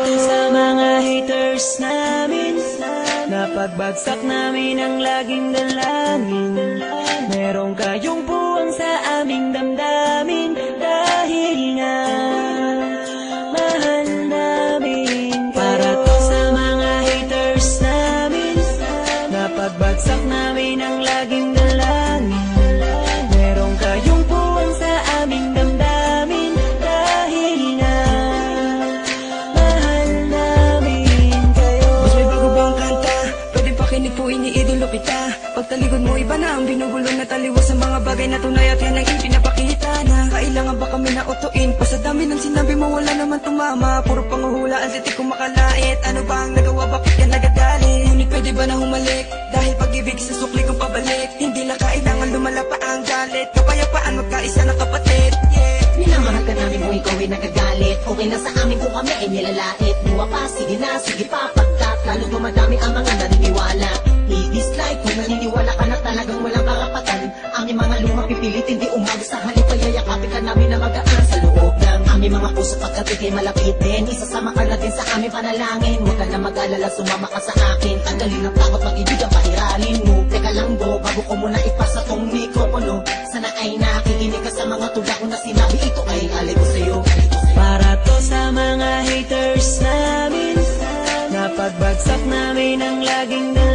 to sa mga haters namin, napagbagsak namin ang laging dalangin. Meron kayong buwang sa aming damdamin, dahil nga mahal namin. Para to sa mga haters namin, napagbagsak namin ang laging dalangin. Meron kayong buwang sa aming damdamin, dahil nga mahal namin kayo. Mas may bago bang kanta? Pwede pakinig po, iniidolo kita. Pagtalikod mo iba na ang binubulong na taliwas sa mga bagay na tunay at yan ang ipinapakita na. Kailangan ba kami na utuin? Pa sa dami ng sinabi mo wala naman tumama. Puro panguhula ang titik kong makalait. Ano ba ang nagawa, bakit ka nagagalit? Ngunit pwede ba na humalik? Dahil pag-ibig sa sukli kong pabalik. Hindi na kailangan lumala pa ang galit. Kapayapaan magkaisa na kapatid, yeah. Minamahal ka namin kung ikaw ay nagagalit. Okay lang sa amin kung kami ay nilalait. Buwa pa, sige na, sige pa, pagkat lalo dumadami ang mga naniniwala. I-dislike kung naniniwala ka na talagang walang karapatan. Aming mga lumang pipilitin, di umaga sa halip ay yayakapin ka namin na magaan sa loob ng aming mga puso pagkat ikay malapit din. Isasama ka na din sa aming panalangin. Huwag ka na mag-alala, sumama ka sa akin. Tanggalin ang takot, mag-ibig ang pairalin mo. Teka lang bo, bago ko muna ipasa tong mikropono. Sana ay nakikinig ka sa mga tula ko na sinabi. Ito ay alay ko sa'yo. Para to sa mga haters namin, napagbagsak namin ang laging dalangin.